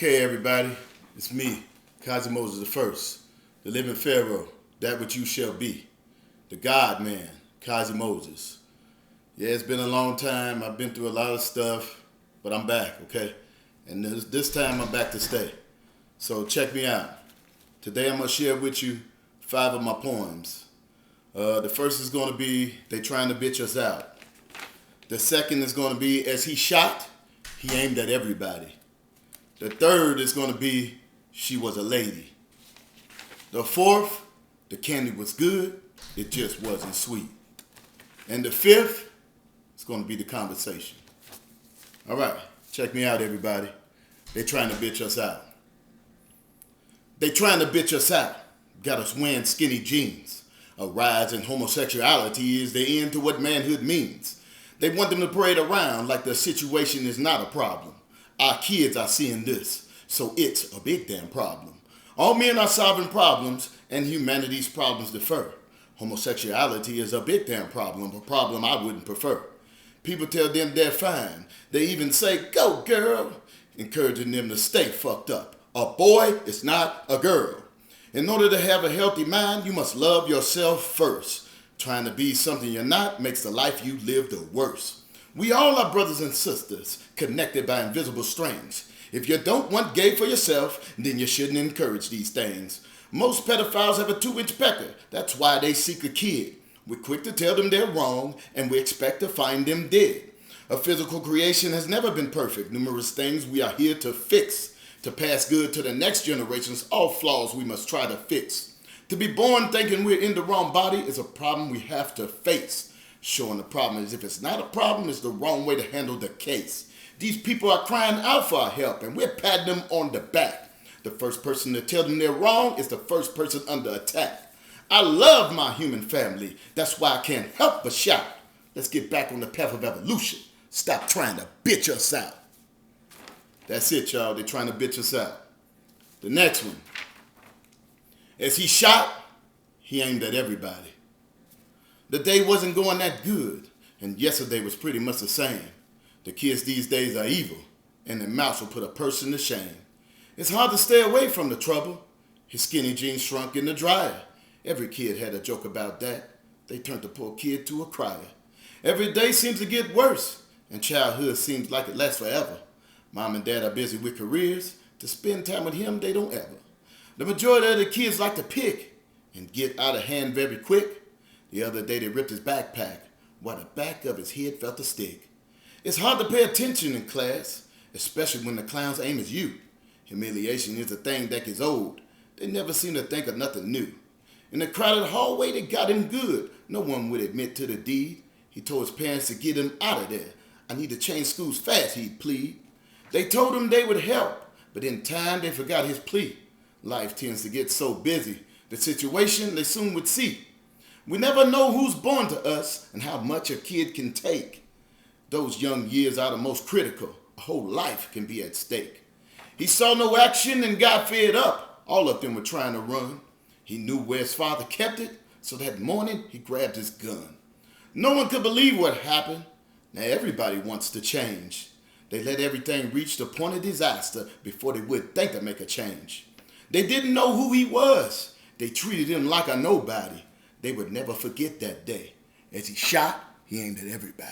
Okay, everybody, it's me, Cossimoses the First, the living Pharaoh, that which you shall be, the God-man, Cossimoses. Yeah, it's been a long time. I've been through a lot of stuff, but I'm back, okay? And this time I'm back to stay. So check me out. Today I'm going to share with you 5 of my poems. The first is going to be, They Trying to Bitch Us Out. The second is going to be, As he shot, he aimed at everybody. The third is going to be, She was a lady. The fourth, The candy was good, it just wasn't sweet. And the fifth, it's going to be the conversation. All right, check me out, everybody. They trying to bitch us out. They trying to bitch us out. Got us wearing skinny jeans. A rise in homosexuality is the end to what manhood means. They want them to parade around like the situation is not a problem. Our kids are seeing this, so it's a big damn problem. All men are solving problems, and humanity's problems differ. Homosexuality is a big damn problem, a problem I wouldn't prefer. People tell them they're fine. They even say, go girl, encouraging them to stay fucked up. A boy is not a girl. In order to have a healthy mind, you must love yourself first. Trying to be something you're not makes the life you live the worst. We all are brothers and sisters, connected by invisible strings. If you don't want gay for yourself, then you shouldn't encourage these things. Most pedophiles have a 2-inch pecker. That's why they seek a kid. We're quick to tell them they're wrong, and we expect to find them dead. A physical creation has never been perfect. Numerous things we are here to fix. To pass good to the next generations, all flaws we must try to fix. To be born thinking we're in the wrong body is a problem we have to face. Showing the problem is if it's not a problem, it's the wrong way to handle the case. These people are crying out for our help, and we're patting them on the back. The first person to tell them they're wrong is the first person under attack. I love my human family. That's why I can't help but shout. Let's get back on the path of evolution. Stop trying to bitch us out. That's it, y'all. They're trying to bitch us out. The next one. As he shot, he aimed at everybody. The day wasn't going that good, and yesterday was pretty much the same. The kids these days are evil, and their mouths will put a person to shame. It's hard to stay away from the trouble. His skinny jeans shrunk in the dryer. Every kid had a joke about that. They turned the poor kid to a crier. Every day seems to get worse, and childhood seems like it lasts forever. Mom and dad are busy with careers. To spend time with him, they don't ever. The majority of the kids like to pick and get out of hand very quick. The other day they ripped his backpack while the back of his head felt a stick. It's hard to pay attention in class, especially when the clown's aim is you. Humiliation is a thing that gets old. They never seem to think of nothing new. In the crowded hallway, they got him good. No one would admit to the deed. He told his parents to get him out of there. I need to change schools fast, he'd plead. They told him they would help, but in time they forgot his plea. Life tends to get so busy. The situation they soon would see. We never know who's born to us and how much a kid can take. Those young years are the most critical. A whole life can be at stake. He saw no action and got fed up. All of them were trying to run. He knew where his father kept it, so that morning he grabbed his gun. No one could believe what happened. Now everybody wants to change. They let everything reach the point of disaster before they would think to make a change. They didn't know who he was. They treated him like a nobody. They would never forget that day. As he shot, he aimed at everybody.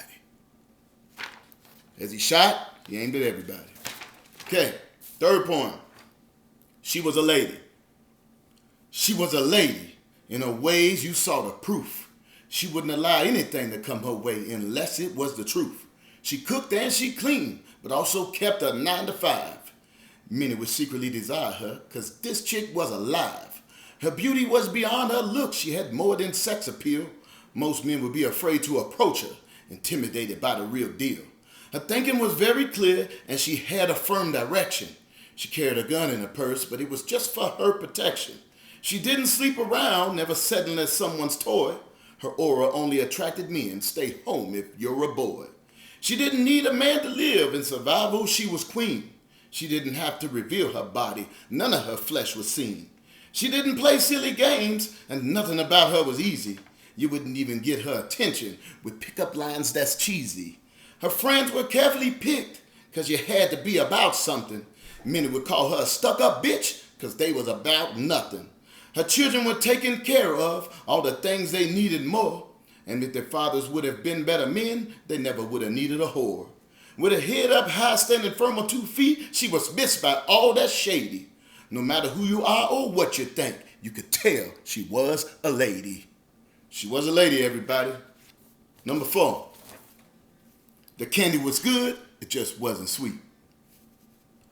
As he shot, he aimed at everybody. Okay, third poem. She was a lady. She was a lady. In her ways, you saw the proof. She wouldn't allow anything to come her way unless it was the truth. She cooked and she cleaned, but also kept a 9 to 5. Many would secretly desire her, because this chick was alive. Her beauty was beyond her looks. She had more than sex appeal. Most men would be afraid to approach her, intimidated by the real deal. Her thinking was very clear, and she had a firm direction. She carried a gun in her purse, but it was just for her protection. She didn't sleep around, never settling as someone's toy. Her aura only attracted men. Stay home if you're a boy. She didn't need a man to live. In survival, she was queen. She didn't have to reveal her body. None of her flesh was seen. She didn't play silly games, and nothing about her was easy. You wouldn't even get her attention with pickup lines that's cheesy. Her friends were carefully picked. because you had to be about something. Many would call her a stuck-up bitch because they was about nothing. Her children were taken care of, all the things they needed more. And if their fathers would have been better men, they never would have needed a whore. With her head up high, standing firm on 2 feet, she was missed by all that shady. No matter who you are or what you think, you could tell she was a lady. She was a lady, everybody. Number 4. The candy was good, it just wasn't sweet.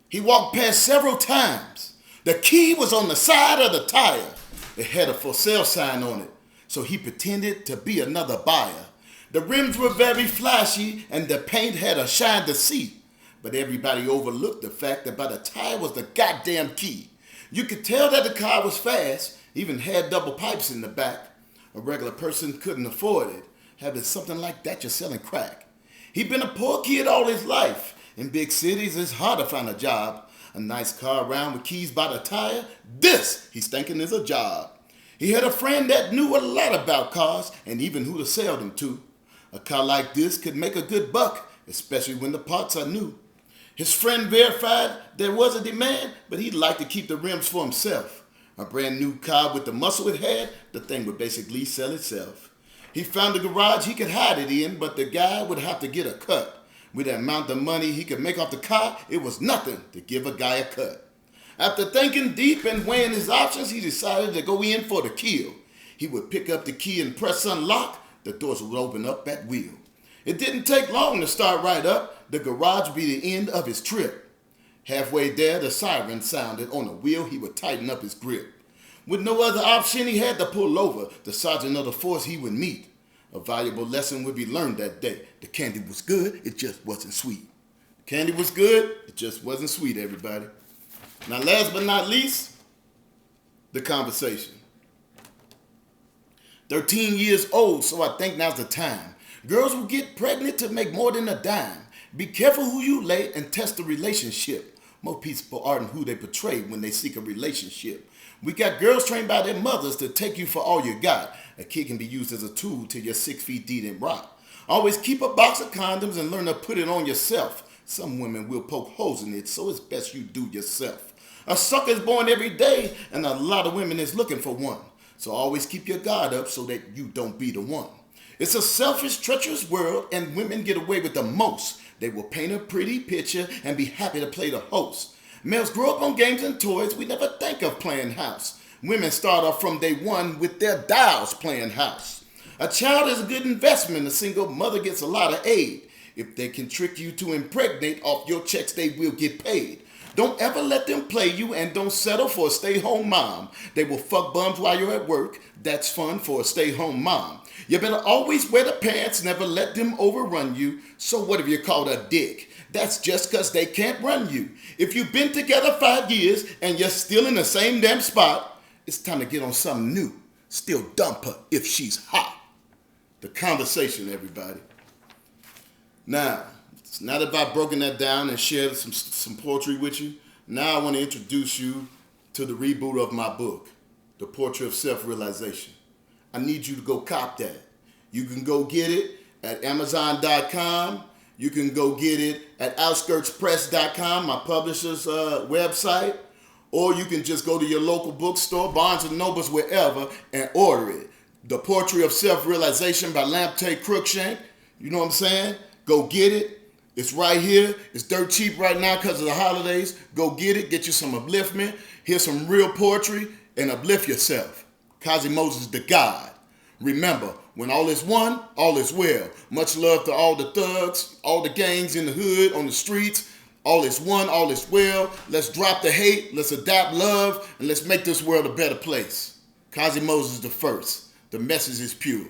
He walked past several times. The key was on the side of the tire. It had a for sale sign on it, so he pretended to be another buyer. The rims were very flashy and the paint had a shine to see. But everybody overlooked the fact that by the tire was the goddamn key. You could tell that the car was fast, even had double pipes in the back. A regular person couldn't afford it. Having something like that, you're selling crack. He'd been a poor kid all his life. In big cities, it's hard to find a job. A nice car around with keys by the tire, this he's thinking is a job. He had a friend that knew a lot about cars and even who to sell them to. A car like this could make a good buck, especially when the parts are new. His friend verified there was a demand, but he'd like to keep the rims for himself. A brand new car with the muscle it had, the thing would basically sell itself. He found a garage he could hide it in, but the guy would have to get a cut. With the amount of money he could make off the car, it was nothing to give a guy a cut. After thinking deep and weighing his options, he decided to go in for the kill. He would pick up the key and press unlock, the doors would open up at will. It didn't take long to start right up. The garage would be the end of his trip. Halfway there, the siren sounded. On the wheel, he would tighten up his grip. With no other option, he had to pull over. The sergeant of the force he would meet. A valuable lesson would be learned that day. The candy was good, it just wasn't sweet. The candy was good, it just wasn't sweet, everybody. Now, last but not least, the conversation. 13 years old, so I think now's the time. Girls will get pregnant to make more than a dime. Be careful who you lay and test the relationship. Most people aren't who they portray when they seek a relationship. We got girls trained by their mothers to take you for all you got. A kid can be used as a tool till you're 6 feet deep in rock. Always keep a box of condoms and learn to put it on yourself. Some women will poke holes in it, so it's best you do yourself. A sucker is born every day, and a lot of women is looking for one. So always keep your guard up so that you don't be the one. It's a selfish, treacherous world, and women get away with the most. They will paint a pretty picture and be happy to play the host. Males grow up on games and toys. We never think of playing house. Women start off from day one with their dolls playing house. A child is a good investment. A single mother gets a lot of aid. If they can trick you to impregnate, off your checks they will get paid. Don't ever let them play you, and don't settle for a stay-home mom. They will fuck bums while you're at work. That's fun for a stay-home mom. You better always wear the pants, never let them overrun you. So what if you're called a dick? That's just because they can't run you. If you've been together 5 years and you're still in the same damn spot, it's time to get on something new. Still dump her if she's hot. The conversation, everybody. Now, it's not that I've broken that down and shared some poetry with you. Now I want to introduce you to the reboot of my book, The Portrait of Self-Realization. I need you to go cop that. You can go get it at Amazon.com. You can go get it at OutskirtsPress.com, my publisher's website. Or you can just go to your local bookstore, Barnes & Nobles, wherever, and order it. The Portrait of Self-Realization by Lamptey Cruikshank. You know what I'm saying? Go get it. It's right here. It's dirt cheap right now because of the holidays. Go get it. Get you some upliftment. Hear some real poetry and uplift yourself. Cossimoses the God. Remember, when all is one, all is well. Much love to all the thugs, all the gangs in the hood, on the streets. All is one, all is well. Let's drop the hate. Let's adopt love. And let's make this world a better place. Cossimoses the first. The message is pure.